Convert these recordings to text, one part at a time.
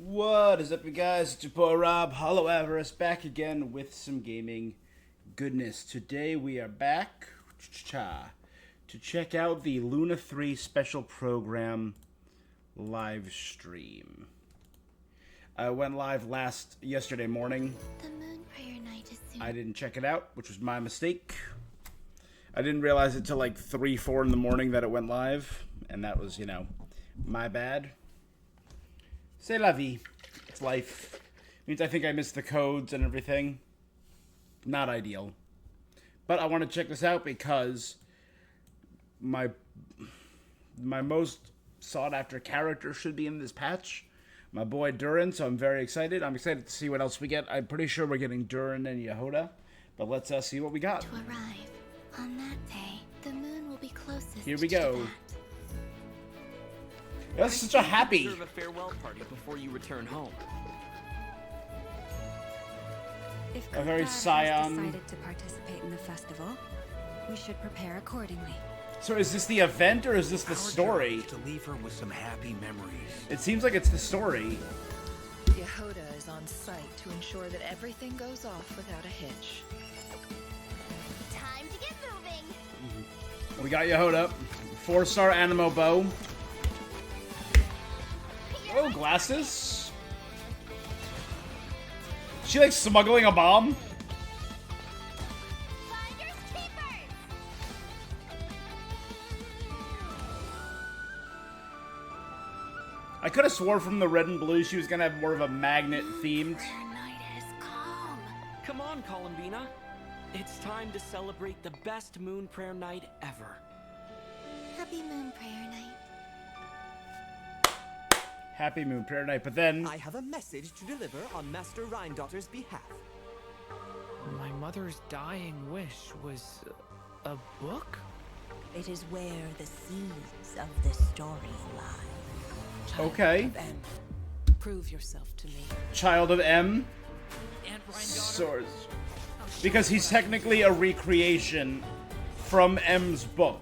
What is up, you guys? It's your boy Rob, Hollow Avarice, back again with some gaming goodness. Today we are back to check out the Luna 3 special program live stream. I went live yesterday morning. The moon prayer night is soon. I didn't check it out, which was my mistake. I didn't realize it till like 3, 4 in the morning that it went live, and that was, my bad. C'est la vie. It's life. Means I think I missed the codes and everything. Not ideal. But I want to check this out because my most sought after character should be in this patch. My boy Durin, so I'm very excited. I'm excited to see what else we get. I'm pretty sure we're getting Durin and Yehoda. But let's see what we got. To arrive on that day, the moon will be closest. Here we go. To that. That's such a happy. Serve a farewell party before you return home. If A very Kuthar has Scion. decided to participate in the festival, we should prepare accordingly. So is this the event or is this the story? To leave her with some happy memories. It seems like it's the story. Yehoda is on site to ensure that everything goes off without a hitch. Time to get moving. We got Yehoda. 4-star Animo bow. Oh, glasses. She like smuggling a bomb. Finders keepers. I could have swore from the red and blue she was gonna have more of a magnet themed. Prayer night has come. Come on, Columbina. It's time to celebrate the best moon prayer night ever. Happy moon prayer night. Happy Moon Prayer Night, but then I have a message to deliver on Master Rhindotter's behalf. My mother's dying wish was a book? It is where the seeds of the story lie. okay. Prove yourself to me. Child of M. Aunt Swords. Because he's technically a recreation from M's book.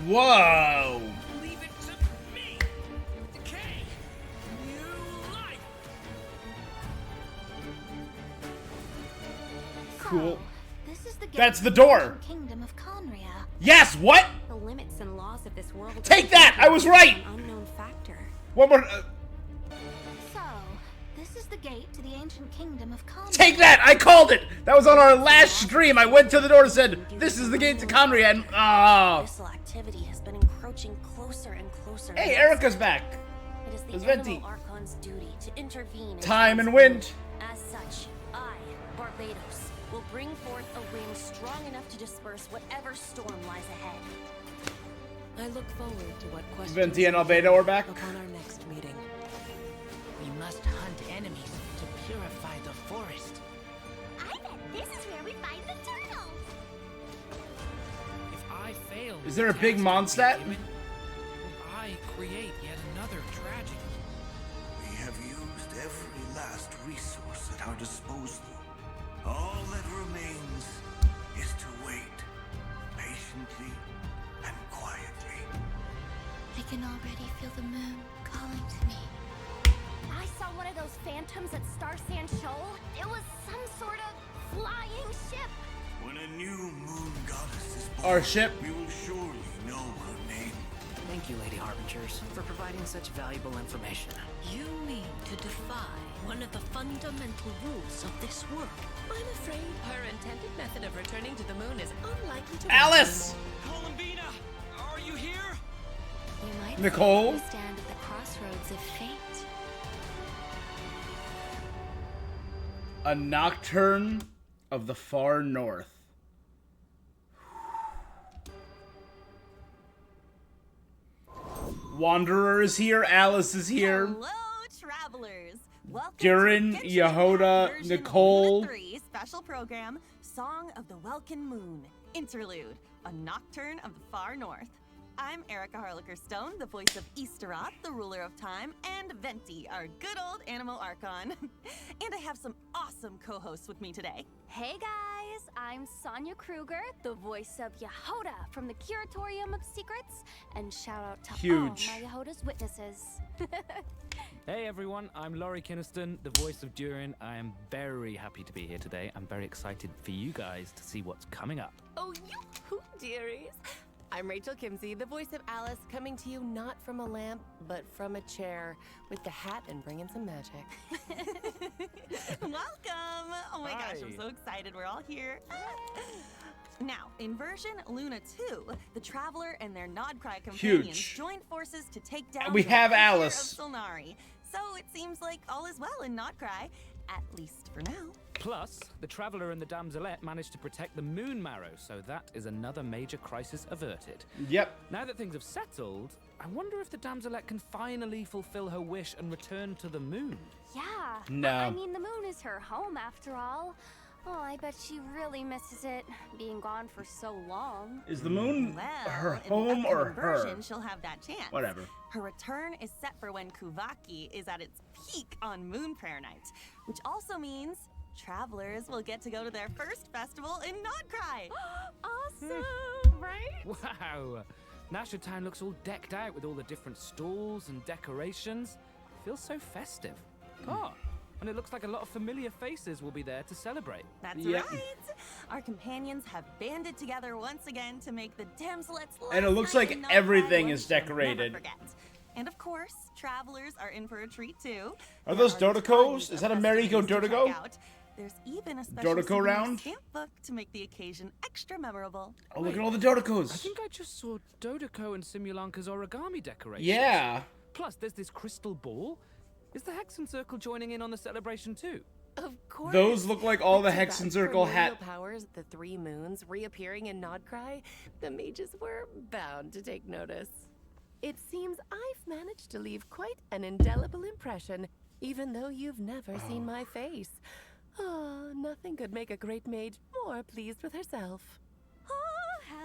Whoa! Leave it to me! Decay! New life! Cool. This is the gate That's to the door. ancient Kingdom of Conria. Yes, what? The limits and laws of this world. Take that! I was right! An unknown factor. One more. So, this is the gate to the ancient Kingdom of Conria. Take that! I called it! That was on our last stream. I went to the door and said, "This is the gate to Conria," and This activity has been encroaching closer and closer. Hey, Erica's back. It is the It's Animal Venti. Archon's duty to intervene. Time and wind. As such, I, Barbados, will bring forth a wind strong enough to disperse whatever storm lies ahead. I look forward to what questions Venti and Albedo are back. upon our next meeting. We must hunt enemies to purify the forest. I bet this is where we find the turtles. If I fail, Is there a the big task Mondstadt? given, I create yet another tragedy. We have used every last resource at our disposal. All that remains is to wait patiently and quietly. I can already feel the moon calling to me. I saw one of those phantoms at Star Sand Shoal. It was some sort of flying ship. When a new moon goddess is born, Our ship. we will surely know her name. Thank you, Lady Harbingers, for providing such valuable information. You mean to defy one of the fundamental rules of this world? I'm afraid her intended method of returning to the moon is unlikely to Alice! Columbina, are you here? You might Nicole? stand at the crossroads of fate. A Nocturne of the Far North. Wanderer is here. Alice is here. Hello, travelers. Welcome Durin, to Genshin Yehoda, version Nicole. Luna 3 special program, Song of the Welkin Moon, Interlude, A Nocturne of the Far North. I'm Erica Harlicker-Stone, the voice of Easteroth, the ruler of time, and Venti, our good old animal archon. And I have some awesome co-hosts with me today. Hey guys, I'm Sonia Kruger, the voice of Yehoda from the Curatorium of Secrets, and shout out to Huge. all my Yehoda's witnesses. Hey everyone, I'm Laurie Kinniston, the voice of Durin. I am very happy to be here today. I'm very excited for you guys to see what's coming up. Oh, you dearies. I'm Rachel Kimsey, the voice of Alice, coming to you not from a lamp, but from a chair, with the hat and bringing some magic. Welcome! Oh my gosh, I'm Hi. so excited we're all here. Now, in version Luna 2, the Traveler and their Nodcry companions Huge. join forces to take down And we the have Vizier Alice. of Solnari. So it seems like all is well in Nodcry, at least for now. Plus, the Traveler and the Damselette managed to protect the Moon Marrow, so that is another major crisis averted. Yep. Now that things have settled, I wonder if the Damselette can finally fulfill her wish and return to the moon. Yeah. No. I mean, the moon is her home after all. Oh, I bet she really misses it, being gone for so long. Is the moon Well, her in the home or upcoming her? version, she'll have that chance. Whatever. Her return is set for when Kuvaki is at its peak on Moon Prayer Night, which also means travelers will get to go to their first festival in Nodcry. Awesome, right? Wow! Nasha Town looks all decked out with all the different stalls and decorations. It feels so festive. Oh, and it looks like a lot of familiar faces will be there to celebrate. That's Yep. right. Our companions have banded together once again to make the Damselette's And it last looks night like in Nodcry everything one is she'll never decorated. forget. And of course, travelers are in for a treat too. Are There those tons Dodicos? of Is that a festivities merry-go to check Dodico? out. There's even a special Dodico souvenir round? stamp book to make the occasion extra memorable. Oh, look Wait, at all the I Dodicos. think I just saw Dodoko and Simulanka's origami decorations. Yeah. Plus, there's this crystal ball. Is the Hexen Circle joining in on the celebration too? Of course. Those look like all the With Hexen Tibat's Circle primordial hat. powers, the three moons reappearing in Nodcry, the mages were bound to take notice. It seems I've managed to leave quite an indelible impression, even though you've never seen my face. Oh, nothing could make a great mage more pleased with herself. Oh,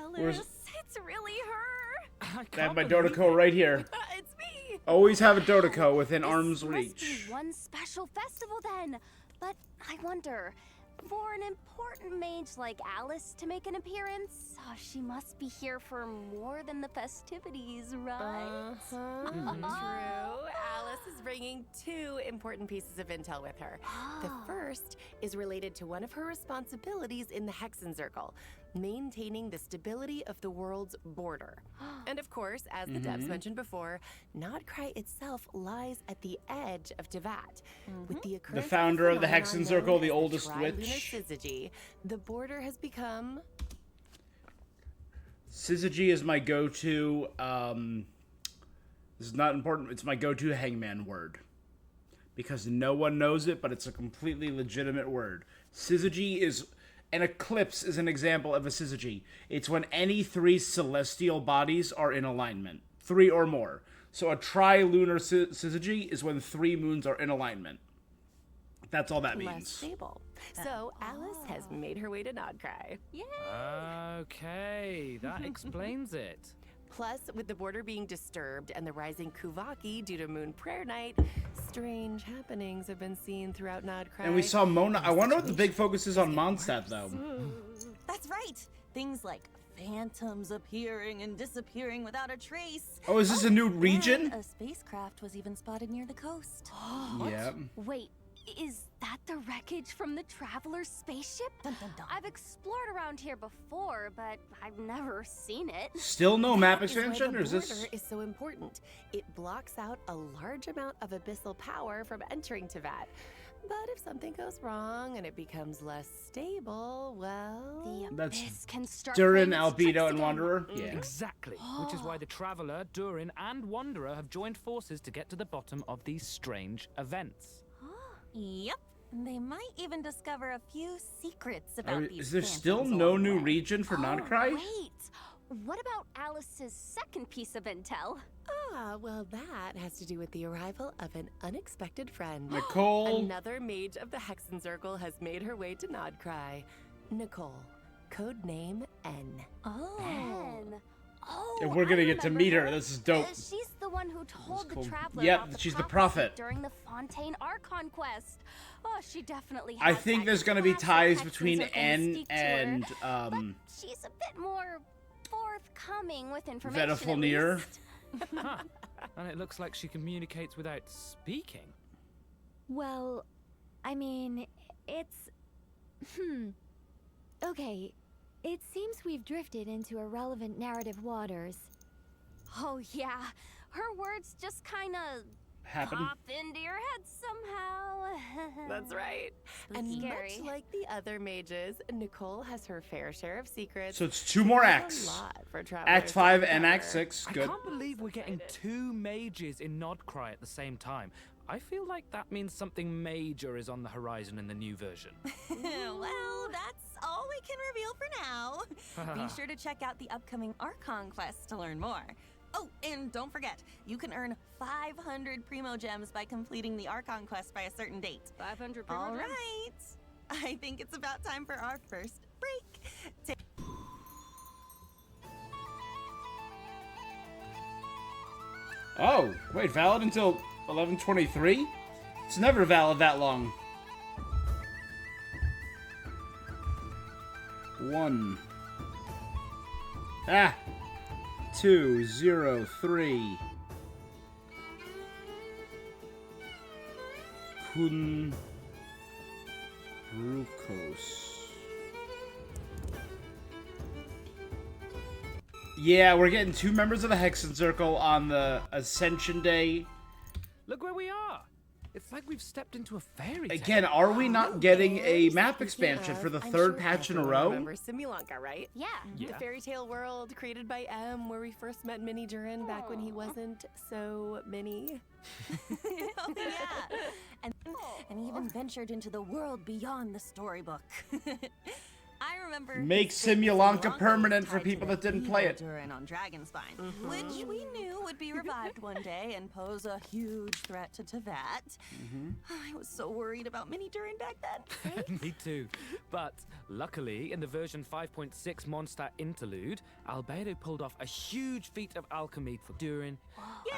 Alice, Where's- it's really her. I I can't have my believe Dodico right here. It's me. Always have a Dodico within This arm's must reach. be one special festival then. But I wonder, for an important mage like Alice to make an appearance, she must be here for more than the festivities, right? True. Alice is bringing two important pieces of intel with her. The first is related to one of her responsibilities in the Hexen Circle, maintaining the stability of the world's border. And of course, as the devs mentioned before, Nodcry itself lies at the edge of Tivat. With the occurrence of founder of the phenomenon Hexen known Circle, the as oldest trilunar witch. syzygy, the border has become Syzygy is my go-to, this is not important, it's my go-to hangman word. Because no one knows it, but it's a completely legitimate word. Syzygy is... An eclipse is an example of a syzygy. It's when any three celestial bodies are in alignment. 3 or more. So a trilunar syzygy is when 3 moons are in alignment. That's all that less means. stable. So Alice has made her way to Nodcry. Okay, that explains it. Plus, with the border being disturbed and the rising Kuvaki due to Moon Prayer Night, strange happenings have been seen throughout Nodcry. And we saw Mona. I wonder what the big focus is on Mondstadt, though. That's right. Things like phantoms appearing and disappearing without a trace. Oh, is this a new and region? a spacecraft was even spotted near the coast. Yeah. Wait, is that the wreckage from the Traveler's spaceship? Dun, dun, dun. I've explored around here before, but I've never seen it. Still no map That is why expansion, the or is this? border is so important. It blocks out a large amount of abyssal power from entering Tivat. But if something goes wrong and it becomes less stable, well... The That's abyss can start Durin, playing its Albedo, tricks and again. Wanderer? Yeah. Exactly. Which is why the Traveler, Durin, and Wanderer have joined forces to get to the bottom of these strange events. Yep. They might even discover a few secrets about these Is there still phantoms no along the new way. region for Oh, Nodcry? wait. What about Alice's second piece of intel? Ah, well, that has to do with the arrival of an unexpected friend. Nicole. Another mage of the Hexen Circle has made her way to Nodcry. Nicole, code name N. Oh. Ben. Oh, And we're gonna I get to remember meet her. This is dope. She's the one who told the cool. traveler Yep, about the she's the prophecy prophet. during the Fontaine Archon quest. Oh, she definitely I has think that there's gonna be classic ties Hexen between Circle N mystique to her, and but she's a bit more forthcoming with information. at Vedafilnir. least. Huh. And it looks like she communicates without speaking. Well, I mean, it's... Okay, it seems we've drifted into irrelevant narrative waters. Oh yeah, her words just kind of Happen. pop into your head somehow. That's right. And Scary. much like the other mages, Nicole has her fair share of secrets. So it's 2 more There's acts. a lot for travelers Act to 5 and uncover. Act 6. I Good. can't believe we're getting 2 mages in Nodcry at the same time. I feel like that means something major is on the horizon in the new version. Well, that's all we can reveal for now. Be sure to check out the upcoming Archon quest to learn more. Oh, and don't forget, you can earn 500 Primo Gems by completing the Archon quest by a certain date. 500 Primo All Gems. right. I think it's about time for our first break. Oh, wait, valid until 11:23? It's never valid that long. 1. 2, 0, 3. Kun Brukos. Yeah, we're getting 2 members of the Hexen Circle on the Ascension Day. Look where we are. It's like we've stepped into a fairy tale. Again, are we not getting a map expansion for the 3rd patch in a row? Remember Simulanka, right? Yeah. The fairy tale world created by M, where we first met Mini Durin back when he wasn't so mini. Oh, yeah. And even ventured into the world beyond the storybook. I remember Make his big Simulanka Simulanka permanent was for tied to people the that didn't evil play it. Durin on Dragonspine, which we knew would be revived one day and pose a huge threat to Tevat. I was so worried about Mini Durin back then. Right? Me too. But luckily, in the version 5.6 Mondstadt Interlude, Albedo pulled off a huge feat of alchemy for Durin.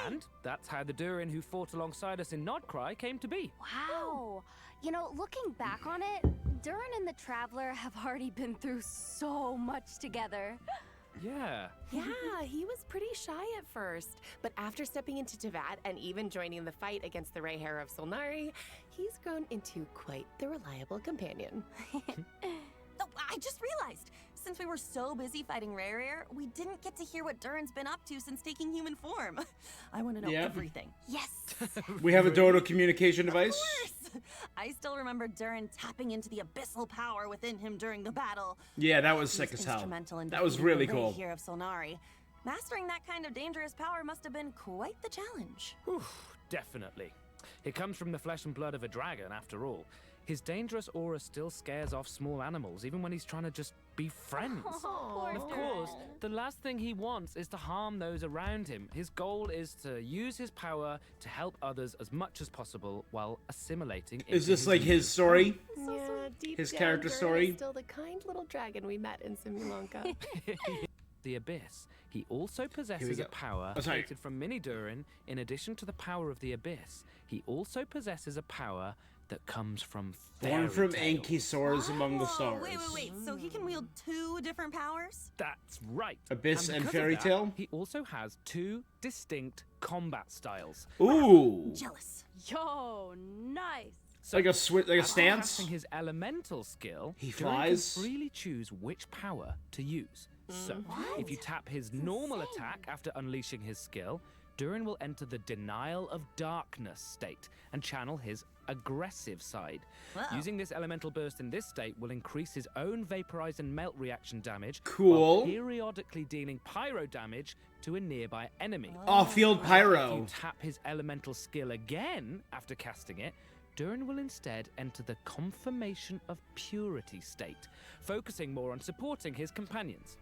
And that's how the Durin who fought alongside us in Nodcry came to be. Wow. You know, looking back on it, Durin and the Traveler have already been through so much together. Yeah. Yeah, he was pretty shy at first, but after stepping into Tevat and even joining the fight against the Rayhair of Solnari, he's grown into quite the reliable companion. Oh, I just realized, since we were so busy fighting Rayhair, we didn't get to hear what Durin's been up to since taking human form. I want to know Yeah. everything. Yes. We have a Dodo communication device. Of course! I still remember Durin tapping into the abyssal power within him during the battle. Yeah, that was He sick as hell. instrumental in That was defeating really the cool. Rayhair of Solnari. Mastering that kind of dangerous power must have been quite the challenge. Definitely. It comes from the flesh and blood of a dragon, after all. His dangerous aura still scares off small animals, even when he's trying to just be friends. Poor And of course, the last thing he wants is to harm those around him. His goal is to use his power to help others as much as possible while assimilating. Is into this like his universe. story? Yeah, deep His down, character Durin story? is still the kind little dragon we met in Simulanka. The Abyss. He also possesses go. a power Oh, sorry. created from Mini Durin. In addition to the power of the Abyss, he also possesses a power that comes from Born fairy from tales. Anki soars among the Whoa, stars. wait. So he can wield 2 different powers? That's right. Abyss and because of Fairy that, Tale? He also has 2 distinct combat styles. Ooh. Jealous. Yo, nice. Like a after stance? casting his elemental skill, He Durin flies? can freely choose which power to use. So, if you tap his normal attack after unleashing his skill, Durin will enter the Denial of Darkness state and channel his aggressive side. Wow. Using this elemental burst in this state will increase his own vaporize and melt reaction damage, Cool. while periodically dealing pyro damage to a nearby enemy. Off-field If pyro. you tap his elemental skill again after casting it, Durin will instead enter the Confirmation of Purity state, focusing more on supporting his companions.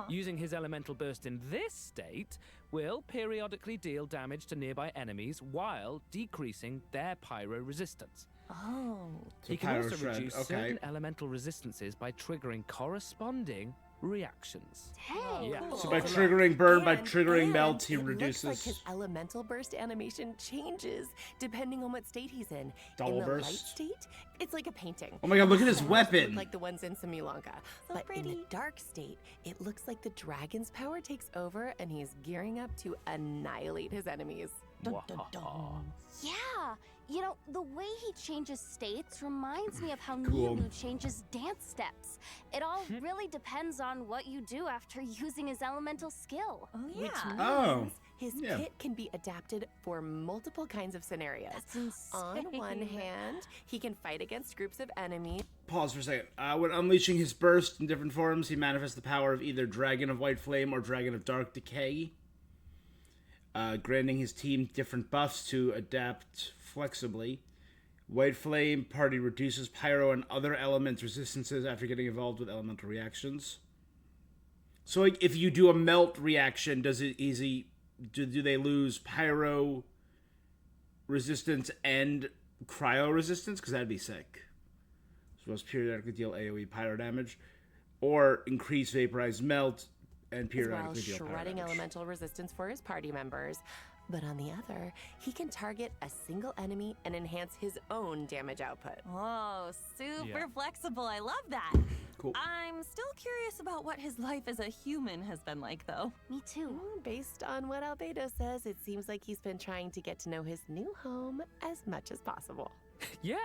Using his elemental burst in this state will periodically deal damage to nearby enemies while decreasing their pyro resistance. Oh. He can Pyro also Shred, reduce okay. certain elemental resistances by triggering corresponding reactions. Dang. Yeah. So by triggering burn, by And- triggering and melt, he it looks reduces like his elemental burst animation changes depending on what state he's in. Double in the burst. light state, it's like a painting. Oh my god, look at his Look weapon. like the ones in Simulanka. But in the dark state, it looks like the dragon's power takes over and he's gearing up to annihilate his enemies. Dun, dun, dun. Yeah, you know, the way he changes states reminds me of how Cool. Miyu changes dance steps. It all really depends on what you do after using his elemental skill. Oh, Which Oh, means his yeah. kit can be adapted for multiple kinds of scenarios. That's insane. On one hand, he can fight against groups of enemies. Pause for a second. When unleashing his burst in different forms, he manifests the power of either Dragon of White Flame or Dragon of Dark Decay, granting his team different buffs to adapt flexibly. White Flame party reduces pyro and other elements resistances after getting involved with elemental reactions. So, like, if you do a melt reaction, does it easy? Do they lose pyro resistance and cryo resistance? Because that'd be sick. Supposed to periodically deal AoE pyro damage, or increase vaporized melt and as well periodically deal pyro shredding damage. elemental resistance for his party members. But on the other, he can target a single enemy and enhance his own damage output. Oh, super Yeah. flexible. I love that. Cool. I'm still curious about what his life as a human has been like, though. Me too. Based on what Albedo says, it seems like he's been trying to get to know his new home as much as possible. Yeah,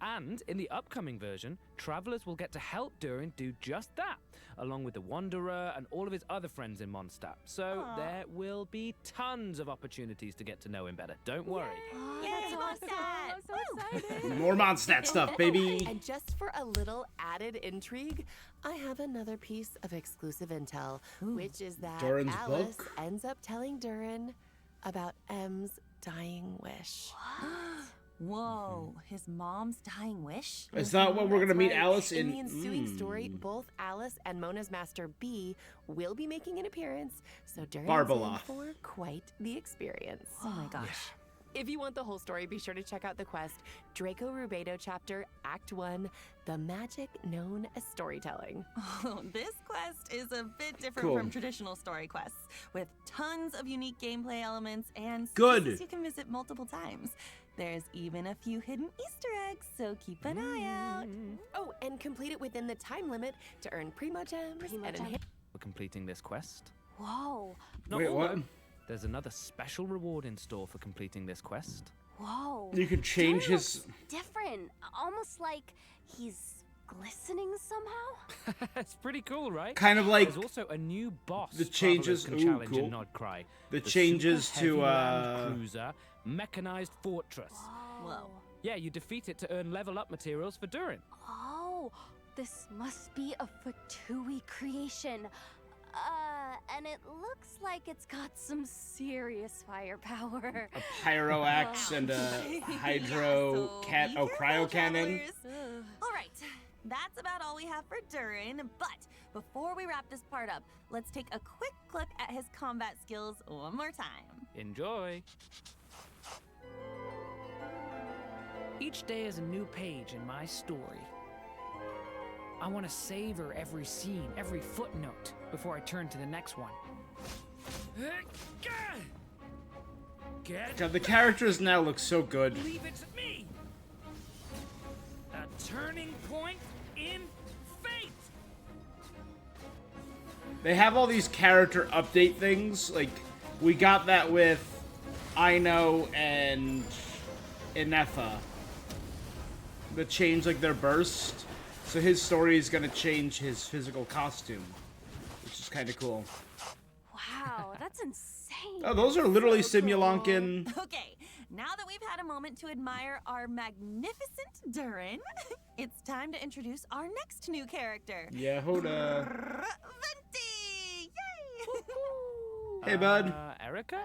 and in the upcoming version, travelers will get to help Durin do just that, along with the Wanderer and all of his other friends in Mondstadt. So there will be tons of opportunities to get to know him better. Don't worry. Oh, Yay, that's awesome. Mondstadt. I'm so excited. More Mondstadt stuff, baby. And just for a little added intrigue, I have another piece of exclusive intel, which is that Durin's Alice book? ends up telling Durin about M's dying wish. Whoa, his mom's dying wish? Is that what we're gonna That's meet right. Alice in in? the ensuing story? Both Alice and Mona's master B will be making an appearance, so Durin's in Barbaloth. for quite the experience. Oh my gosh. If you want the whole story, be sure to check out the quest Draco Rubedo chapter, Act 1, The Magic Known as Storytelling. Oh, this quest is a bit different Cool. from traditional story quests, with tons of unique gameplay elements and Good. spaces you can visit multiple times. There's even a few hidden Easter eggs, so keep an eye out. Oh, and complete it within the time limit to earn Primo Gems and enhance. For completing this quest. Whoa. Not Wait, all, what? though. There's another special reward in store for completing this quest. Whoa. You can change Durin his. looks different. Almost like he's glistening somehow. It's pretty cool, right? Kind of like There's also a new boss. the travelers changes- can ooh, challenge cool. in Nodcry. The super changes heavy to, land cruiser, mechanized fortress. Whoa. Yeah, you defeat it to earn level up materials for Durin. Oh, this must be a Fatui creation. And it looks like it's got some serious firepower. a pyro axe and a hydro So cat. be Oh, careful, cryo cannon. travelers. All right, that's about all we have for Durin. But before we wrap this part up, let's take a quick look at his combat skills one more time. Enjoy. Each day is a new page in my story. I want to savor every scene, every footnote, before I turn to the next one. Get God, the characters now look so good. Leave it to me! A turning point in fate! They have all these character update things. Like, we got that with Aino and Inefa. That change, like, their burst. So his story is gonna change his physical costume, which is kind of cool. Wow, that's insane. Oh, those are literally Simulankan. Okay, now that we've had a moment to admire our magnificent Durin, it's time to introduce our next new character. Yehoda. Venti! Yay! Hey, bud. Erica?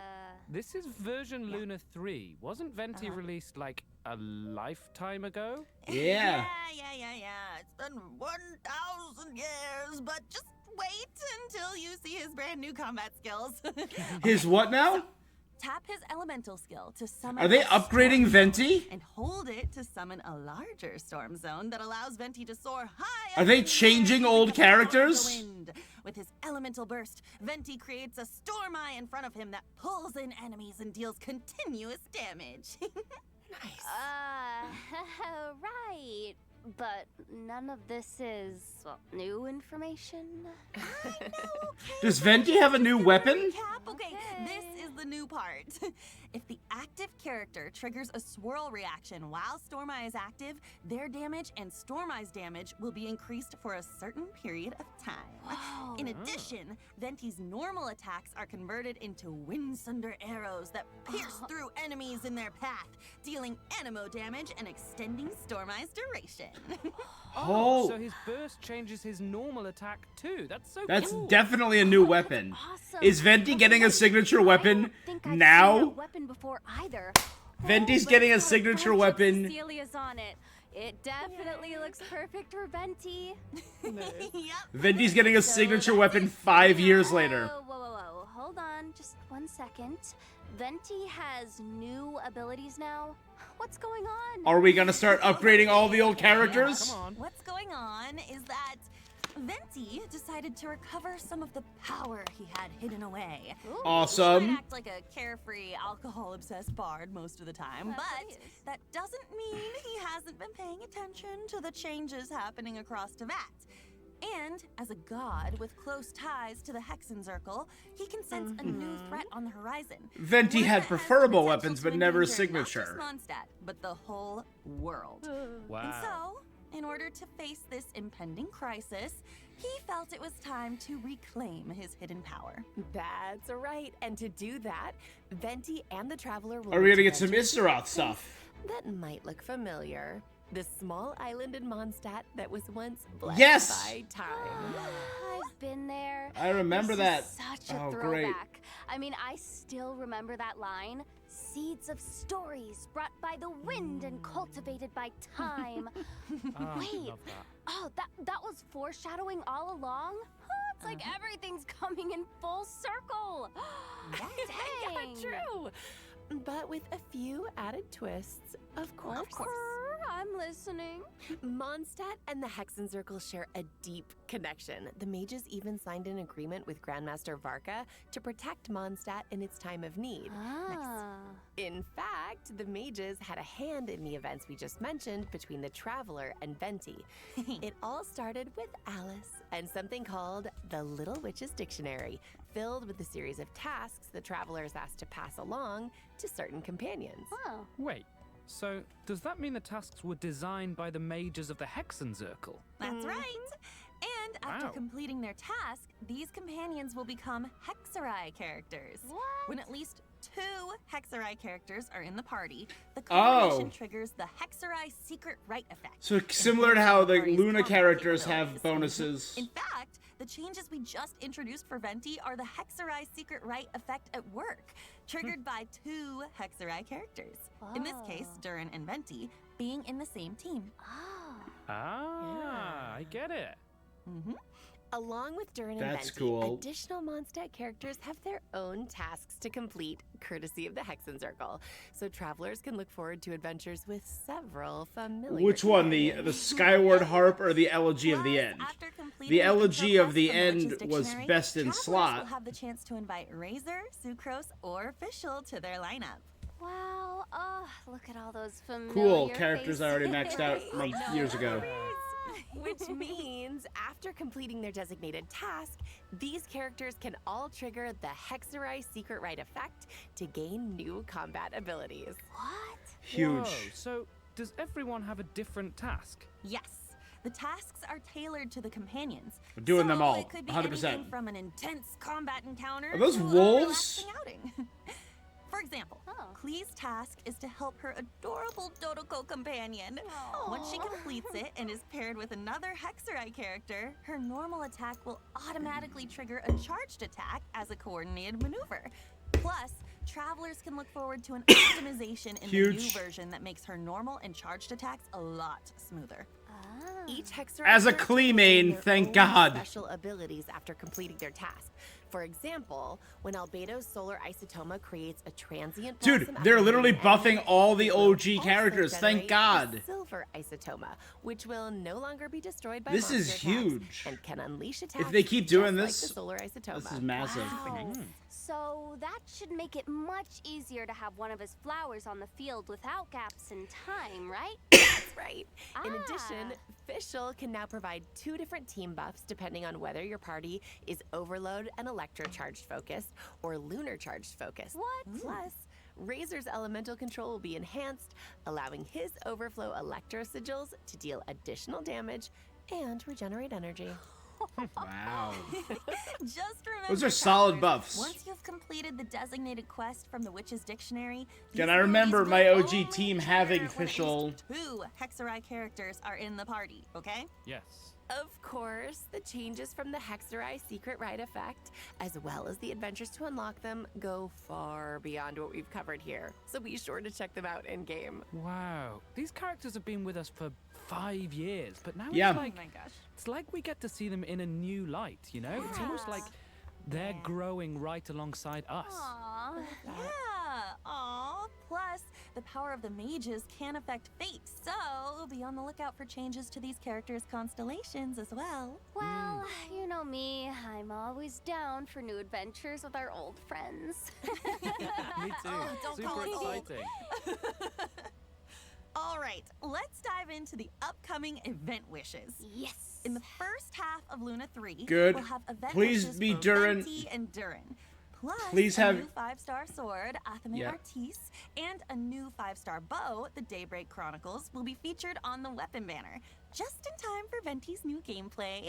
This is version Luna 3. Wasn't Venti released like a lifetime ago? Yeah. Yeah. It's been 1,000 years, but just wait until you see his brand new combat skills. His what now? Tap his elemental skill to summon. Are they a upgrading storm zone Venti? and hold it to summon a larger storm zone that allows Venti to soar high. Are they changing old characters? Wind. With his elemental burst, Venti creates a storm eye in front of him that pulls in enemies and deals continuous damage. Nice. Right. But none of this is new information. I know, okay. Does Venti have a new weapon? Recap. Okay, this is the new part. If the active character triggers a swirl reaction while Storm Eye is active, their damage and Storm Eye's damage will be increased for a certain period of time. Whoa. In addition, Venti's normal attacks are converted into Windsunder arrows that pierce through enemies in their path, dealing anemo damage and extending Storm Eye's duration. Oh. So his burst changes his normal attack too. That's so That's cool. definitely a new weapon. Awesome. Is Venti getting a signature weapon I don't think I've seen now? that weapon before either. Venti's but getting a it's got signature bunch of weapon. Cecilia's on it. It definitely looks perfect for Venti. Yep. Venti's getting a signature weapon 5 years later. Whoa. Hold on, just 1 second. Venti has new abilities now. What's going on? Are we gonna start upgrading all the old characters? Come on. What's going on is that Venti decided to recover some of the power he had hidden away. Ooh. He Awesome. might act like a carefree, alcohol-obsessed bard most of the time, but that doesn't mean he hasn't been paying attention to the changes happening across Teyvat. And as a god with close ties to the Hexenzirkel, he can sense a new threat on the horizon. Venti One had that has preferable the weapons, potential but to never a endanger not just signature. Mondstadt, but the whole world. Wow. And so, in order to face this impending crisis, he felt it was time to reclaim his hidden power. That's right. And to do that, Venti and the Traveler will Are we need gonna to get some venture Issaroth to stuff? that might look familiar. The small island in Mondstadt that was once blessed Yes! by time. I've been there. I remember This is that. Such a Oh, throwback. great. I mean, I still remember that line. Seeds of stories brought by the wind and cultivated by time. Ah, Wait. love that. Oh, that was foreshadowing all along? Huh, it's like everything's coming in full circle. Yeah, Dang. true. But with a few added twists, of course. I'm listening. Mondstadt and the Hexenzirkel share a deep connection. The mages even signed an agreement with Grandmaster Varka to protect Mondstadt in its time of need. Ah. In fact, the mages had a hand in the events we just mentioned between the Traveler and Venti. It all started with Alice and something called the Little Witch's Dictionary, filled with a series of tasks the Traveler is asked to pass along to certain companions. Oh. Wait, so does that mean the tasks were designed by the mages of the Hexenzirkel? That's right. And after Wow. completing their task, these companions will become Hexerai characters. What? When at least 2 Hexerai characters are in the party, the combination Oh. triggers the Hexerai secret right effect. So similar to how the Party's Luna combat characters capabilities. have bonuses. In fact, the changes we just introduced for Venti are the Hexerai secret right effect at work, triggered by 2 Hexerai characters. In this case, Oh. Durin and Venti being in the same team. Oh. Ah, I get it. Mm-hmm. Along with Durin and That's Venti, cool. additional Mondstadt characters have their own tasks to complete, courtesy of the Hexenzirkel. So travelers can look forward to adventures with several familiar Which one, the companions. Skyward Harp or the Elegy of the End? After completing The intro Elegy of quest the from End Witch's was Dictionary, best in travelers slot. will have the chance to invite Razor, Sucrose, or Fischl to their lineup. Wow. Oh, look at all those familiar Cool characters I faces. already maxed out like years ago. Which means, after completing their designated task, these characters can all trigger the Hexerai secret right effect to gain new combat abilities. What? Huge. Whoa, so does everyone have a different task? Yes, the tasks are tailored to the companions. We're doing them all, It could be 100%. anything from an intense combat encounter Are those to wolves? a relaxing outing. For example, Oh. Klee's task is to help her adorable Dodoko companion. Once she completes it and is paired with another Hexerai character, her normal attack will automatically trigger a charged attack as a coordinated maneuver. Plus, travelers can look forward to an optimization in the new Huge. version that makes her normal and charged attacks a lot smoother. Each Hexerai As a character Klee will main, gain their thank own God. Special abilities after completing their task. For example, when Albedo's solar isotoma creates a transient Dude, blossom they're after literally an buffing enemy, all the it will OG also characters, thank generate God. a silver isotoma, which will no longer be destroyed by This is monster attacks huge. and can unleash attacks If they keep doing just this, like the solar isotoma. this is massive. Wow. So that should make it much easier to have one of his flowers on the field without gaps in time, right? That's right. In addition, Ah. Fischl can now provide 2 different team buffs depending on whether your party is Overload and Electro charged focused or Lunar charged focused. What? Plus, Razor's elemental control will be enhanced, allowing his Overflow Electro sigils to deal additional damage and regenerate energy. Wow. Just remember, Those are solid travelers, buffs. Once you've completed the designated quest from the Witch's Dictionary, Again, these I remember abilities my will OG only team trigger having when at Fischl. least 2 Hexarai characters are in the party, okay? Yes. Of course, the changes from the Hexarai Secret Rite effect, as well as the adventures to unlock them, go far beyond what we've covered here. So be sure to check them out in-game. Wow. These characters have been with us for 5 years, but now Yeah. it's like, Oh my gosh. it's like we get to see them in a new light, you know? It's almost like they're growing right alongside us. Aw. Yeah. Aw. Plus, the power of the mages can affect fate, so be on the lookout for changes to these characters' constellations as well. Well, you know me, I'm always down for new adventures with our old friends. Me too. Oh, don't call Super it old. exciting. All right, let's dive into the upcoming event wishes. Yes. In the first half of Luna 3, Good. we'll have event Please wishes be for Durin. Venti and Durin. Plus, Please a have- new 5-star sword, Athame Yeah. Artis, and a new 5-star bow, the Daybreak Chronicles, will be featured on the weapon banner, just in time for Venti's new gameplay.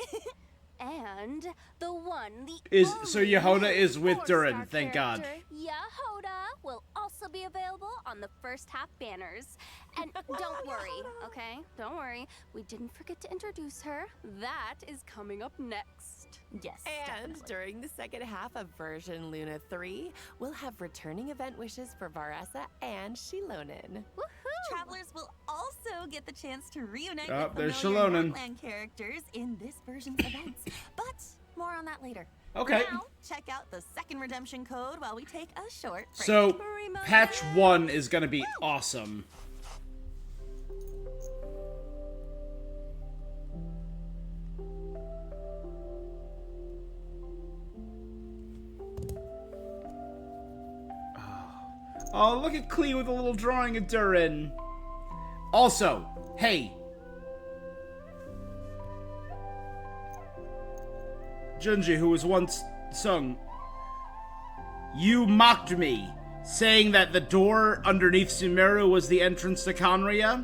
And the one, the Is- only so Yehoda is with 4-star Durin, thank God. character, Yehoda will also be available on the first half banners. And don't worry, okay? Don't worry. We didn't forget to introduce her. That is coming up next. Yes, And definitely. during the second half of version Luna 3, we'll have returning event wishes for Varessa and Shilonen. Woohoo! Travelers will also get the chance to reunite Oh, with there's familiar Shilonen. Northland characters in this version's events. But more on that later. Okay. Now, check out the second redemption code while we take a short break. So, patch 1 is gonna be awesome. Oh, look at Klee with a little drawing of Durin. Also, hey. Junji, who was once sung, you mocked me, saying that the door underneath Sumeru was the entrance to Conria.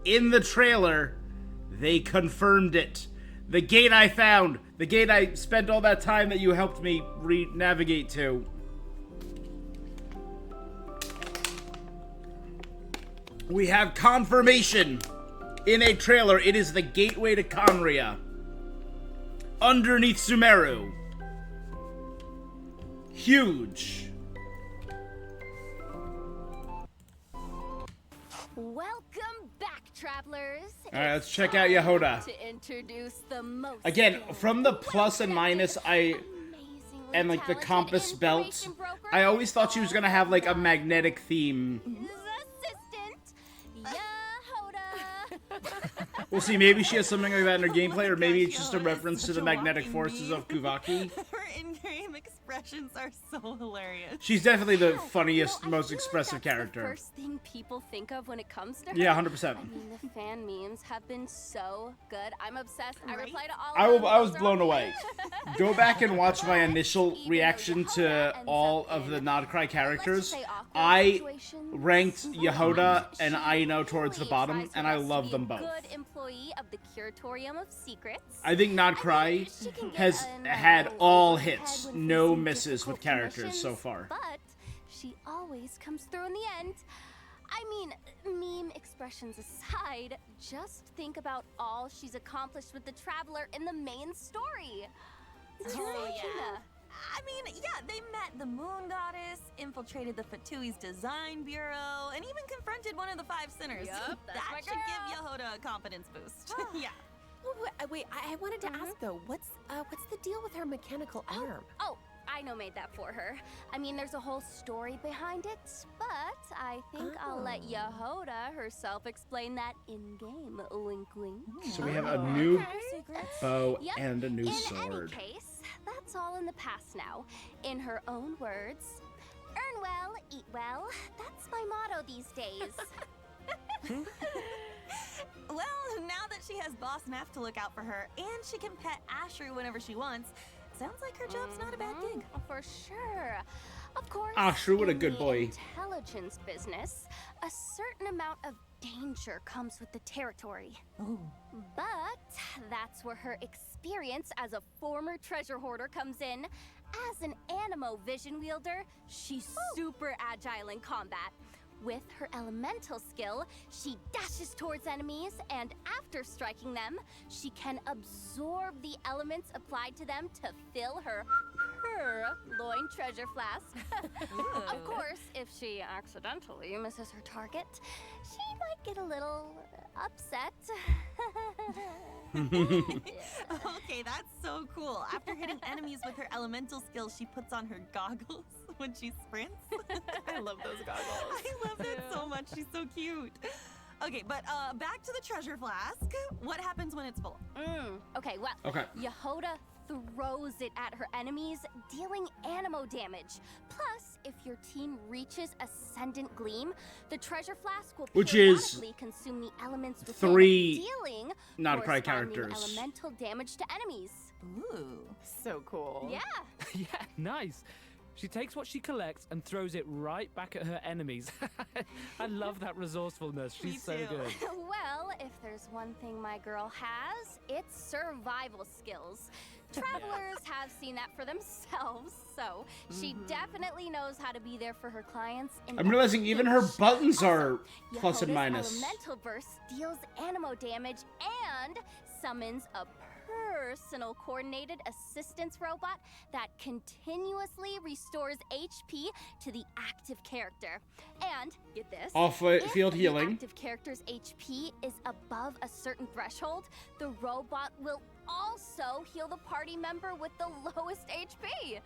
In the trailer, they confirmed it. The gate I found, the gate I spent all that time that you helped me navigate to. We have confirmation in a trailer. It is the gateway to Conria. Underneath Sumeru. Huge. Welcome back, travelers. All right, let's check out Yehoda. To introduce the most Again, from the plus and minus, amazingly and like the talented compass belt, information broker I always thought she was gonna have like a magnetic theme. assistant, Yehoda. We'll see, maybe she has something like that in her gameplay, or maybe it's just a reference to the magnetic forces of Kuvaki. Her in-game expressions are so hilarious. She's definitely the funniest, I most feel like expressive that's the character. first thing people think of when it comes to her. Yeah, 100%. I mean, the fan memes have been so good. I'm obsessed. I reply to all I of them. was Those are blown all away. Go back and watch my initial reaction to all of the Nodcry characters. I ranked Yehoda and Aino towards the bottom, and I love them both. Good employee of the Curatorium of Secrets. I think Nodcry has had all hits, no misses with characters so far. But she always comes through in the end. I mean, meme expressions aside, just think about all she's accomplished with the Traveler in the main story. Oh, yeah. I mean, yeah, they met the Moon Goddess, infiltrated the Fatui's design bureau, and even confronted one of the 5 sinners. Yup, that's that my should give Yehoda a confidence boost. Yeah. Wait, I wanted to ask though, what's the deal with her mechanical arm? Oh, I know made that for her. I mean, there's a whole story behind it, but I think I'll let Yehoda herself explain that in-game. Wink, wink. So we have a new Secrets. bow Yep. and a new In sword. any case, that's all in the past now. In her own words, earn well, eat well. That's my motto these days. Well, now that she has Boss Neff to look out for her, and she can pet Ashru whenever she wants, sounds like her job's not a bad gig. For sure. Of course, Ashru, what a in good the boy. intelligence business, a certain amount of danger comes with the territory. But that's where her experience as a former treasure hoarder comes in. As an Animo vision wielder, she's super agile in combat. With her elemental skill, she dashes towards enemies, and after striking them, she can absorb the elements applied to them to fill her loin treasure flask. Of course, if she accidentally misses her target, she might get a little upset. Okay, that's so cool. After hitting enemies with her elemental skill, she puts on her goggles when she sprints. I love those goggles. I love that so much. She's so cute. Okay, but back to the treasure flask. What happens when it's full? Okay, well, Yehoda throws it at her enemies, dealing Animo damage. Plus, if your team reaches Ascendant Gleam, the treasure flask will Which is periodically consume the elements within, 3 dealing not pride corresponding characters. elemental damage to enemies. Ooh, so cool. Yeah. Yeah, nice. She takes what she collects and throws it right back at her enemies. I love that resourcefulness. She's so good. Well, if there's one thing my girl has, it's survival skills. Travelers have seen that for themselves, so she definitely knows how to be there for her clients. I'm realizing even her buttons are plus and Yehoda's minus. Elemental Burst deals Animo damage and summons a personal coordinated assistance robot that continuously restores HP to the active character. And get this, Off-field if healing. the active character's HP is above a certain threshold, the robot will also heal the party member with the lowest HP.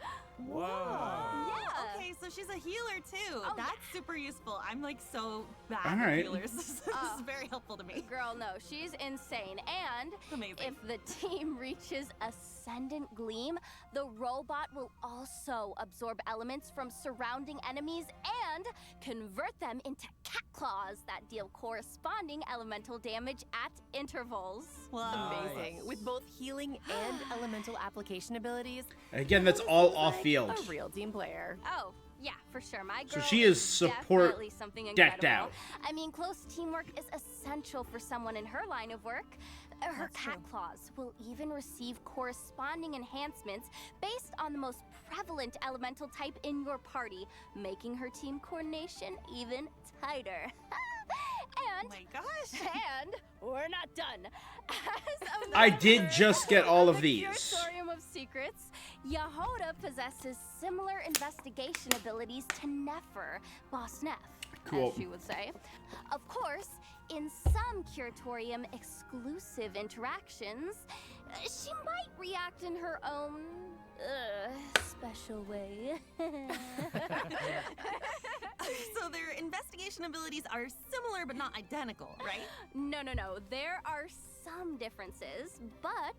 Whoa. Yeah. Okay, so she's a healer too. Oh, That's super useful. I'm like so bad All with right. healers. This is very helpful to me. Girl, no, she's insane. And Amazing. if the team reaches Ascendant Gleam, the robot will also absorb elements from surrounding enemies and convert them into cat claws that deal corresponding elemental damage at intervals. Amazing. With both healing and elemental application abilities. Again, that's all off-field. A real team player. Oh, yeah, for sure. My So girl she is support definitely something decked incredible. out. I mean, close teamwork is essential for someone in her line of work. Her cat claws will even receive corresponding enhancements based on the most prevalent elemental type in your party, making her team coordination even tighter. And, oh my gosh. And we're not done. As a I did member just get all of the these. Curatorium of Secrets, Yehoda possesses similar investigation abilities to Nefer, Boss Neff, Cool. as she would say. Of course, in some Curatorium exclusive interactions, she might react in her own special way. So their investigation abilities are similar but not identical, right? No. There are some differences, but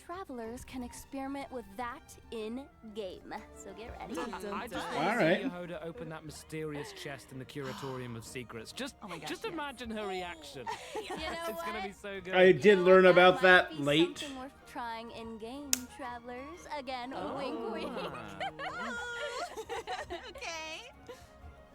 travelers can experiment with that in game. So get ready. I just All want to right. see Yehoda open that mysterious chest in the Curatorium of Secrets. Just imagine her reaction. You know It's gonna be so good. I did learn about that Be late. something worth trying in game, travelers. Again, wink, wink. Okay.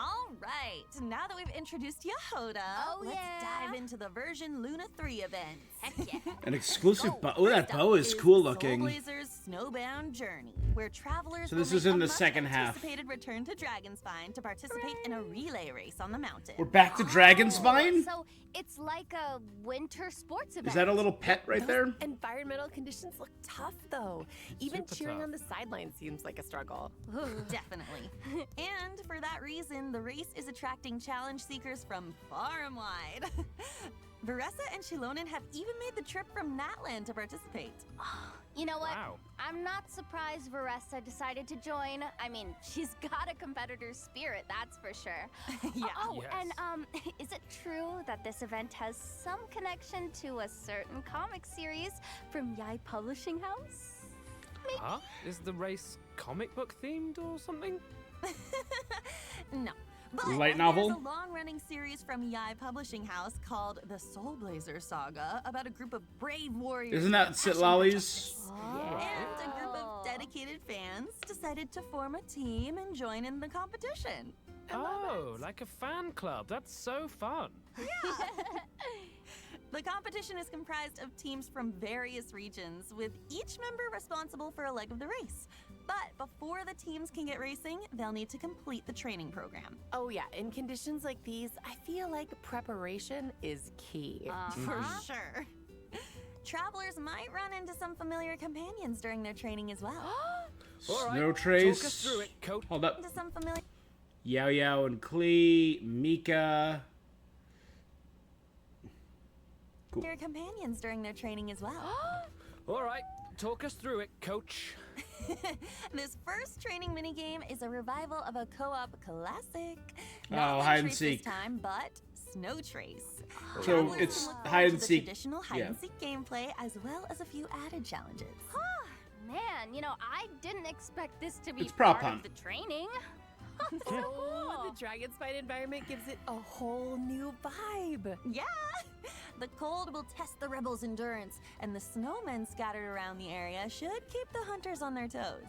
All right. Now that we've introduced Yehoda, let's dive into the version Luna 3 events. Heck yeah. An exclusive bow. Oh, that bow is cool looking. Soulblazer's Snowbound Journey, where travelers So this will is make in a the second half. much-anticipated return to Dragonspine to participate in a relay race on the mountain. We're back to Dragonspine? So it's like a winter sports event. Is that a little pet right Those there? Environmental conditions look tough, though. Even Super cheering tough. on the sidelines seems like a struggle. Definitely. And for that reason, the race is attracting challenge seekers from far and wide. Veressa and Shilonen have even made the trip from Natland to participate. You know what? Wow. I'm not surprised Veressa decided to join. I mean, she's got a competitor's spirit, that's for sure. Yeah. Oh, Yes. and is it true that this event has some connection to a certain comic series from Yai Publishing House? Maybe. Huh? Is the race comic book themed or something? No. But Light novel? There's a long-running series from Yai Publishing House called The Soul Blazer Saga about a group of brave warriors. Isn't that and Sit passionate Lollies? protectors. And a group of dedicated fans decided to form a team and join in the competition. Oh, like a fan club. That's so fun. The competition is comprised of teams from various regions, with each member responsible for a leg of the race. But before the teams can get racing, they'll need to complete the training program. Oh yeah, in conditions like these, I feel like preparation is key. For sure. Travelers might run into some familiar companions during their training as well. All right, Snow Trace. talk us through it, Coach. Hold up. Into some familiar. Yao Yao and Klee, Mika. Cool. Their companions during their training as well. All right, talk us through it, Coach. This first training minigame is a revival of a co-op classic. Oh, Not hide and Trace seek. this time, but Snow Trace. So Travelers it's can look hide forward and to seek. the traditional hide and seek gameplay, as well as a few added challenges. Man, you know, I didn't expect this to be It's prop part hunt. of the training. So Oh, cool. the Dragon Spine environment gives it a whole new vibe. Yeah! The cold will test the rebels' endurance, and the snowmen scattered around the area should keep the hunters on their toes.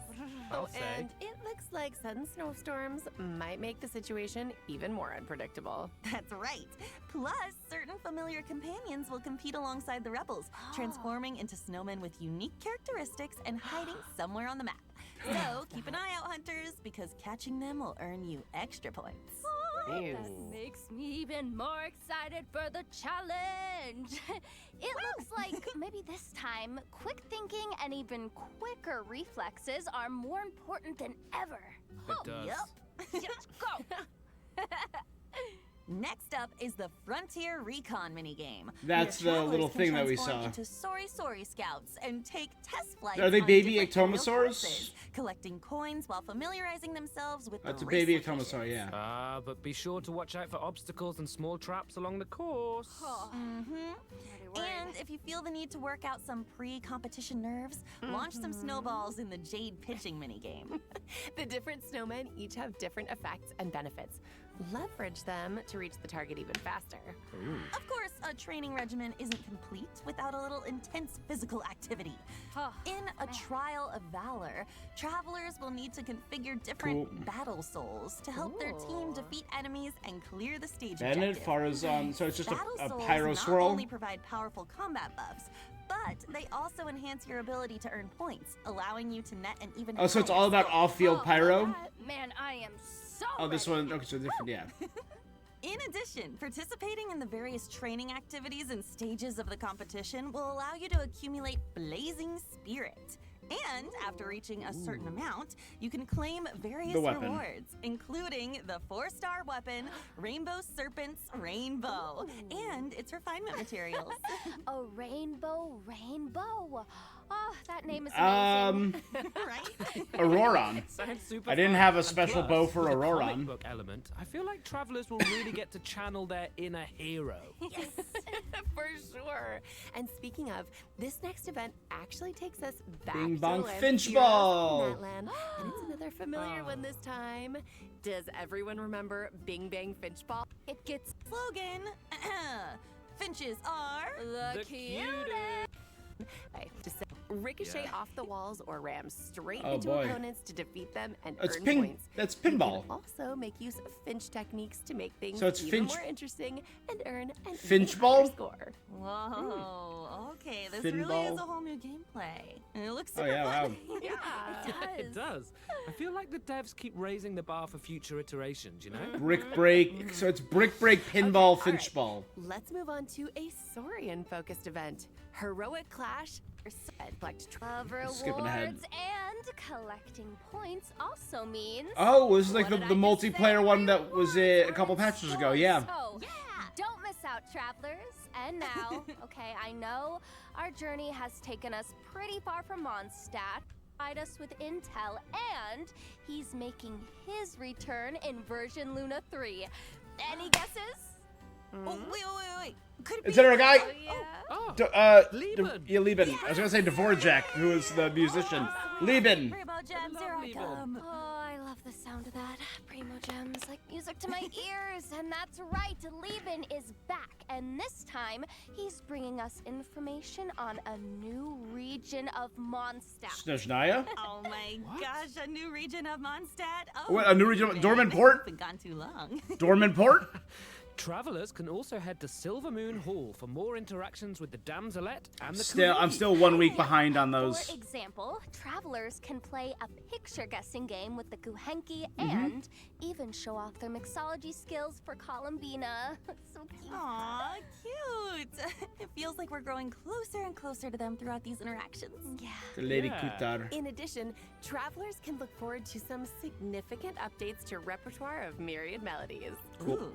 I'll say. And it looks like sudden snowstorms might make the situation even more unpredictable. That's right. Plus, certain familiar companions will compete alongside the rebels, transforming into snowmen with unique characteristics and hiding somewhere on the map. So, keep an eye out, hunters, because catching them will earn you extra points. That makes me even more excited for the challenge. It looks like maybe this time, quick thinking and even quicker reflexes are more important than ever. It does. Let's go. Next up is the Frontier Recon minigame. That's Your the travelers little can thing that we transform saw. Into Sorry Scouts and take test flights. Are they on baby different aerial ectomosaurs? courses, collecting coins while familiarizing themselves with That's the a baby race locations. ectomosaur, yeah. But be sure to watch out for obstacles and small traps along the course. And if you feel the need to work out some pre-competition nerves, launch some snowballs in the Jade pitching minigame. The different snowmen each have different effects and benefits. Leverage them to reach the target even faster. Of course, a training regimen isn't complete without a little intense physical activity. In a trial of valor, travelers will need to configure different battle souls to help their team defeat enemies and clear the stage Bennett, objective. Farazan. So it's just Battle a souls pyro not swirl. only provide powerful combat buffs, but they also enhance your ability to earn points, allowing you to net an even Oh, so it's higher all about score. off-field pyro? Man, I am so Oh, this ready. one. Okay, so different. Yeah. In addition, participating in the various training activities and stages of the competition will allow you to accumulate Blazing Spirit. And after reaching a certain amount, you can claim various The weapon. rewards, including the 4-star weapon, Rainbow Serpent's Rainbow, and its refinement materials. A rainbow. Oh, that name is amazing. Right? Auroron. Sounds super I didn't fun. have a And special plus, bow for with the Auroron. comic book element, I feel like travelers will really get to channel their inner hero. Yes, for sure. And speaking of, this next event actually takes us back Bing to bong the land finch of heroes ball. from Natland, and it's another familiar one this time. Does everyone remember Bing Bang Finch Ball? It gets slogan. Finches are The cutest. Okay, just ricochet off the walls or ram straight Oh, into boy. opponents to defeat them and It's earn ping. points. That's You pinball. can also make use of finch techniques to make things So it's even finch- more interesting and earn an Finch even ball? higher score. Whoa, okay, this Fin really is ball. a whole new gameplay. And it looks Oh super yeah, wow. fun. Yeah. It does. I feel like the devs keep raising the bar for future iterations, you know? Brick break. So it's brick break pinball Okay, finch ball. Let's move on to a Saurian-focused event. Heroic Clash or collect Of rewards Skipping ahead. and collecting points also means. Oh, this is like What the did I just multiplayer say? one that was Rewards a couple are patches ago. in Yeah. store. So, don't miss out, travelers, And now, okay, I know our journey has taken us pretty far from Mondstadt, provide us with intel, and he's making his return in version Luna 3. Any guesses? Oh, wait. Could it Is be? there a guy? Oh, yeah. Lieben. Yeah, Lieben. I was gonna say Dvorak, who is the musician. Lieben. Primo gems, here I come. Oh, I love the sound of that. Primo gems, like music to my ears. And that's right, Lieben is back. And this time, he's bringing us information on a new region of Mondstadt. Snezhnaya? Oh my gosh, a new region of Mondstadt. Oh, What, a new region of man, Dormant Port? It's been gone too long. Dormant Port? Travelers can also head to Silver Moon Hall for more interactions with the Damselette and the I'm still 1 week behind on those. For example, travelers can play a picture guessing game with the Guhenki and even show off their mixology skills for Columbina. So cute. Aw, cute. It feels like we're growing closer and closer to them throughout these interactions. Yeah. The Lady Yeah. Kutar. In addition, travelers can look forward to some significant updates to repertoire of myriad melodies. Cool. Ooh.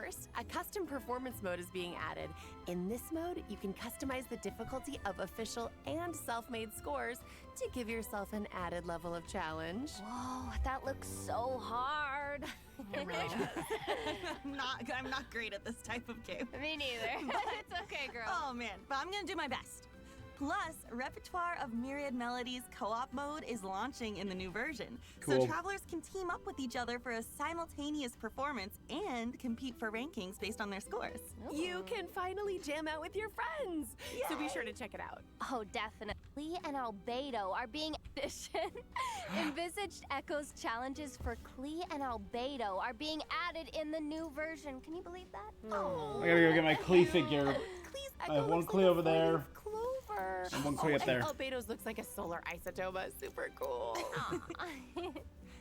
First, a custom performance mode is being added. In this mode, you can customize the difficulty of official and self-made scores to give yourself an added level of challenge. Whoa, that looks so hard. It really does. I'm not great at this type of game. Me neither. It's okay, girl. Oh man, but I'm gonna do my best. Plus, Repertoire of Myriad Melodies co-op mode is launching in the new version. Cool. So travelers can team up with each other for a simultaneous performance and compete for rankings based on their scores. You can finally jam out with your friends. So be sure to check it out. Oh, definitely. Klee and Albedo are being envisaged Echo's challenges for Klee and Albedo are being added in the new version. Can you believe that? I gotta go get my Klee figure. Klee's I have Echo one looks Klee like a over there. flight of Clover. And one Klee up there. Albedo's looks like a solar isotoma. Super cool.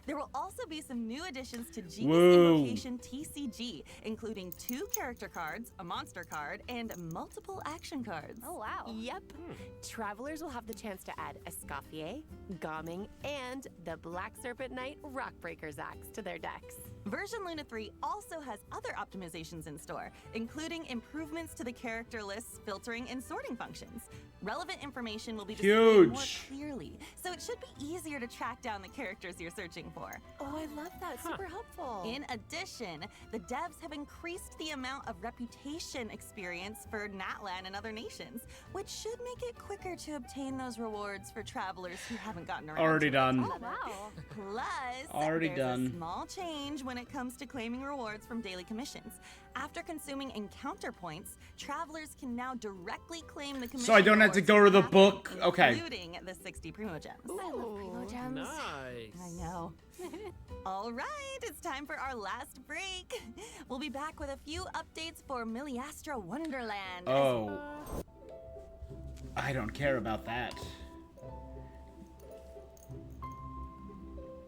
There will also be some new additions to Genius Whoa. Invocation TCG, including 2 character cards, a monster card, and multiple action cards. Oh, wow. Yep. Travelers will have the chance to add Escoffier, Gomming, and the Black Serpent Knight Rockbreaker's Axe to their decks. Version Luna 3 also has other optimizations in store, including improvements to the character list's filtering and sorting functions. Relevant information will be displayed more Huge. clearly, so it should be easier to track down the characters you're searching for. Oh, I love that. Super helpful. In addition, the devs have increased the amount of reputation experience for Natlan and other nations, which should make it quicker to obtain those rewards for travelers who haven't gotten around Already to it. done. Oh, wow. Plus, Already there's done. a small change when it comes to claiming rewards from daily commissions. After consuming encounter points, travelers can now directly claim the commission So I don't have to rewards go from to the Natlan, book? Okay. Including the 60 Primo Gems. I love Primo Gems. Nice. I know. All right, it's time for our last break. We'll be back with a few updates for Miliastra Wonderland. Oh. I don't care about that.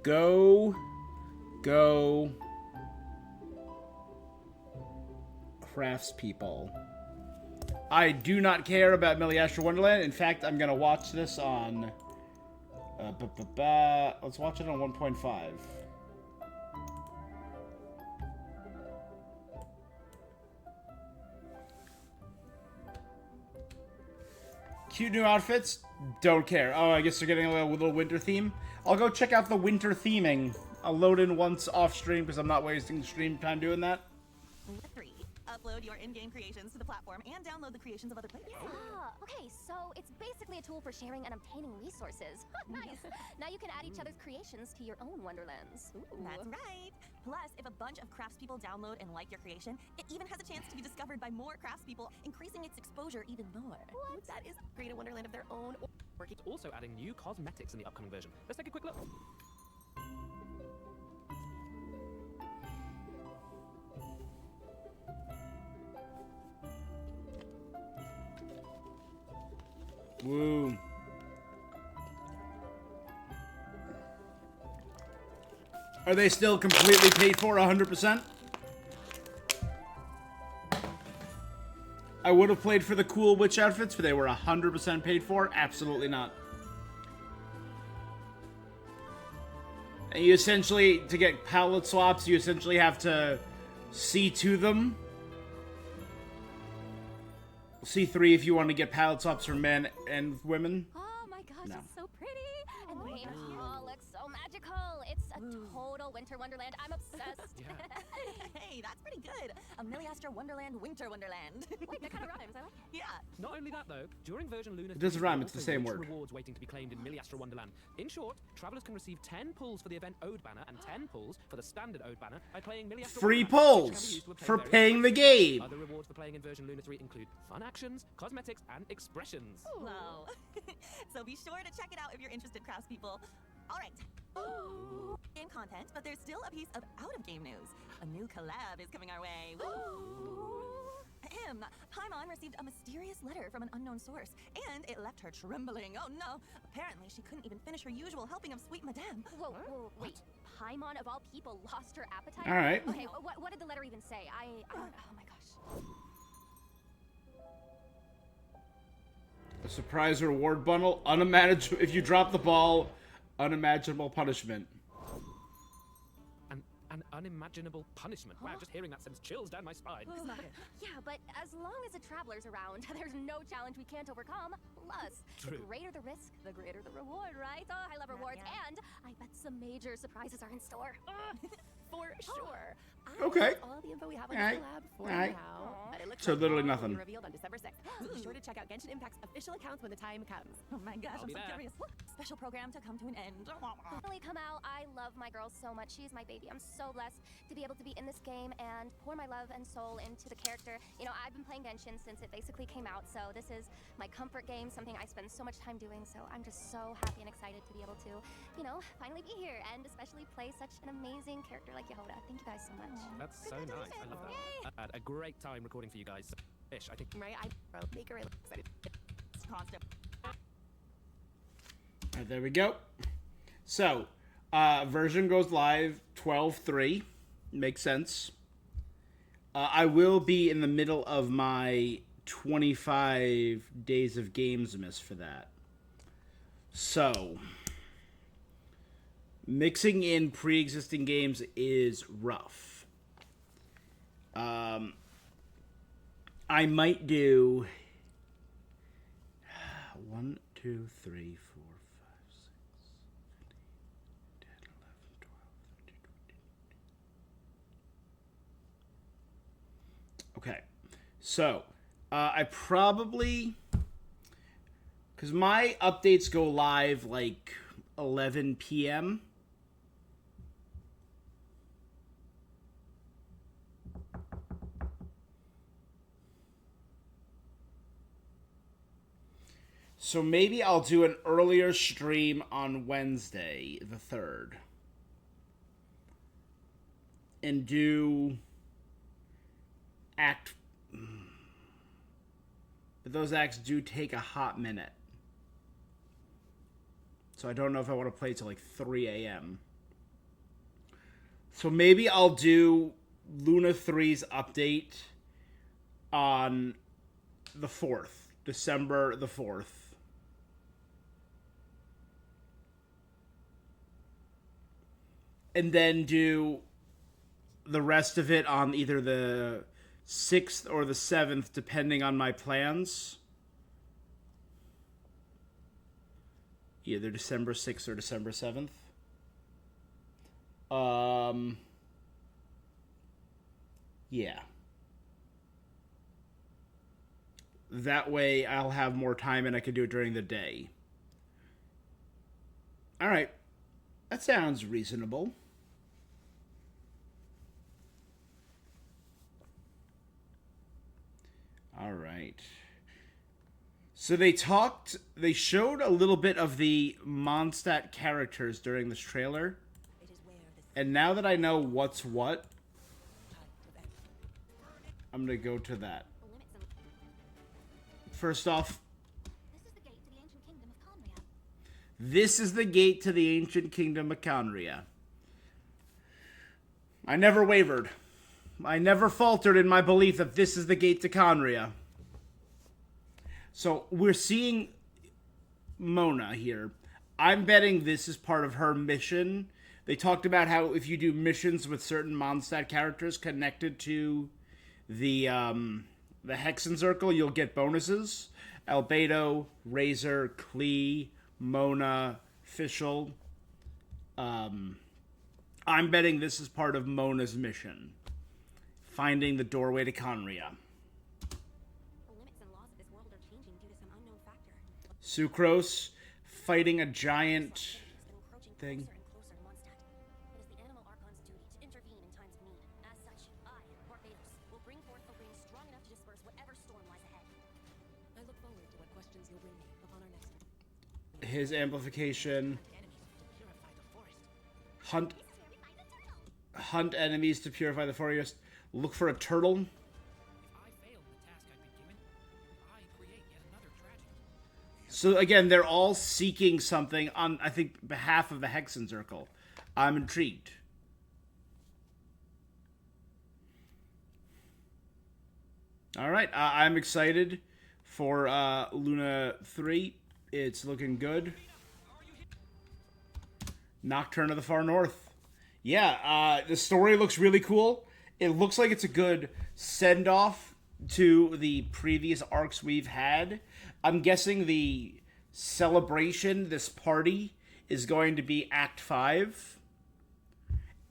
Go. Craftspeople. I do not care about Miliastra Wonderland. In fact, I'm gonna watch this on. Let's watch it on 1.5. Cute new outfits. Don't care. Oh, I guess they're getting a little winter theme. I'll go check out the winter theming. I'll load in once off stream because I'm not wasting stream time doing that. 3. Upload your in-game creations to the platform and download the creations of other players. Ah, okay, so it's basically a tool for sharing and obtaining resources. Nice. Now you can add each other's creations to your own Wonderlands. Ooh. That's right. Plus, if a bunch of craftspeople download and like your creation, it even has a chance to be discovered by more craftspeople, increasing its exposure even more. What? That is create a Wonderland of their own. It's also adding new cosmetics in the upcoming version. Let's take a quick look. Woo. Are they still completely paid for 100%? I would have played for the cool witch outfits, but they were 100% paid for? Absolutely not. And you essentially, to get palette swaps, you essentially have to see to them. C3 if you want to get palette swaps for men and women. Oh my gosh, No. it's so pretty. And the game looks so magical. It's a total winter wonderland. I'm obsessed. Hey, that's pretty good. A Milliastra Wonderland Winter Wonderland. Wait, that kind of rhymes. I like it. Yeah. Not only that, though, during version Luna, It doesn't there are rhyme, it's the also same rich word. rewards waiting to be claimed in Milliastra Wonderland. In short, travelers can receive 10 pulls for the event Ode banner and 10 pulls for the standard Ode banner by playing Milliastra Free Wonderland, which can be pulls used to obtain for various paying the quests. game. Other rewards for playing in version Luna 3 include fun actions, cosmetics, and expressions. Whoa. So be sure to check it out if you're interested, craftspeople. All right. Game content, but there's still a piece of out-of-game news. A new collab is coming our way. Paimon received a mysterious letter from an unknown source, and it left her trembling. Oh no! Apparently, she couldn't even finish her usual helping of Sweet Madame. Whoa, wait. Paimon, of all people, lost her appetite? All right. Okay, what did the letter even say? I don't, oh my gosh. A surprise reward bundle. Unimaginable. If you drop the ball, unimaginable punishment. An unimaginable punishment. Wow, just hearing that sends chills down my spine. Yeah, but as long as a traveler's around, there's no challenge we can't overcome. Plus, the True. greater the risk, the greater the reward, right? Oh, I love rewards, and I bet some major surprises are in store. For sure. Okay. That's all the info we have on Alright. the collab for Alright. now. But it looks So like literally all will nothing. be revealed on December 6th. So be sure to check out Genshin Impact's official accounts when the time comes. Oh my gosh, I'll I'm be so there. curious. Special program to come to an end. Finally come out. I love my girl so much. She's my baby. I'm so blessed to be able to be in this game and pour my love and soul into the character. You know, I've been playing Genshin since it basically came out, so this is my comfort game, something I spend so much time doing. So I'm just so happy and excited to be able to, you know, finally be here and especially play such an amazing character like Yehoda. Thank you guys so much. That's so nice. I love that. I had a great time recording for you guys. Ish, I think. Right? I make her really excited. It's constant. All right, there we go. So, version goes live 12/3. Makes sense. I will be in the middle of my 25 days of games miss for that. So, mixing in pre-existing games is rough. I might do 1, 2, 3, 4, 5, 6, 7, 8, 10, 11, 12, 13, 14. Okay. So, I probably, because my updates go live like 11 p.m. So maybe I'll do an earlier stream on Wednesday, the 3rd. And do act... But those acts do take a hot minute. So I don't know if I want to play till like 3 a.m. So maybe I'll do Luna 3's update on the 4th. December the 4th. And then do the rest of it on either the 6th or the 7th, depending on my plans. Either December 6th or December 7th. Yeah. That way I'll have more time and I can do it during the day. All right. That sounds reasonable. All right. So they showed a little bit of the Mondstadt characters during this trailer. And now that I know what's what, I'm going to go to that. First off, this is the gate to the ancient kingdom of Conria. I never wavered. I never faltered in my belief that this is the gate to Conria. So we're seeing Mona here. I'm betting this is part of her mission. They talked about how if you do missions with certain Mondstadt characters connected to the the Hexen Circle, you'll get bonuses. Albedo, Razor, Klee, Mona, Fischl. I'm betting this is part of Mona's mission. Finding the doorway to Conria. Sucrose, fighting a giant thing. His amplification. Hunt enemies to purify the forest. Look for a turtle. So again, they're all seeking something on, I think, behalf of the Hexen Circle. I'm intrigued. All right, I'm excited for Luna 3. It's looking good. Nocturne of the Far North. Yeah, the story looks really cool. It looks like it's a good send-off to the previous arcs we've had. I'm guessing the celebration, this party, is going to be Act 5.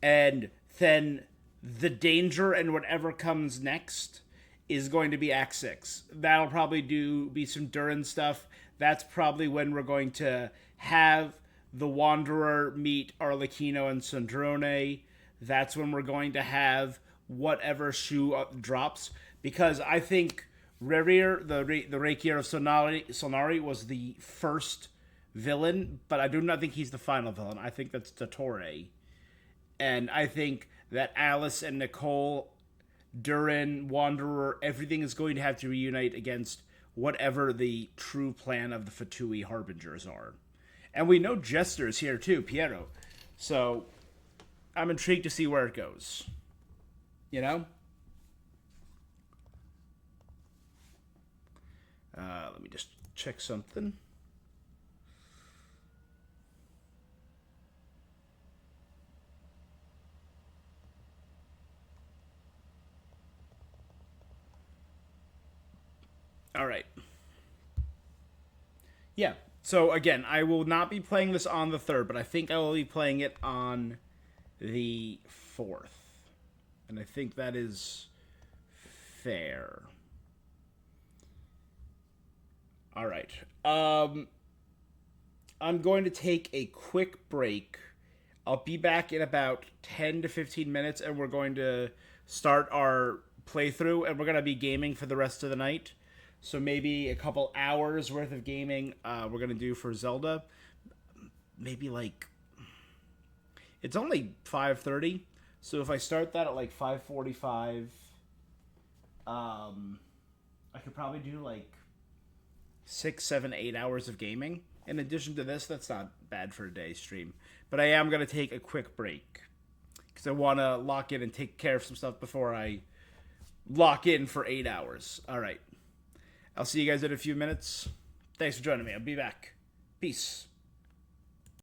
And then the danger and whatever comes next is going to be Act 6. That'll probably be some Durin stuff. That's probably when we're going to have the Wanderer meet Arlecchino and Sandrone. That's when we're going to have whatever shoe drops. Because I think Rerir, the Reikir of Solnari, was the first villain, but I do not think he's the final villain. I think that's Dottore. And I think that Alice and Nicole, Durin, Wanderer, everything is going to have to reunite against whatever the true plan of the Fatui Harbingers are. And we know Jester's here too, Piero. So I'm intrigued to see where it goes. You know? Let me just check something. All right. Yeah. So again, I will not be playing this on the 3rd, but I think I will be playing it on the 4th. And I think that is fair. All right. I'm going to take a quick break. I'll be back in about 10 to 15 minutes, and we're going to start our playthrough, and we're going to be gaming for the rest of the night. So maybe a couple hours worth of gaming we're going to do for Zelda. Maybe like... It's only 5:30, so if I start that at like 5:45, I could probably do like 6, 7, 8 hours of gaming. In addition to this, that's not bad for a day stream. But I am going to take a quick break because I want to lock in and take care of some stuff before I lock in for 8 hours. All right. I'll see you guys in a few minutes. Thanks for joining me. I'll be back. Peace.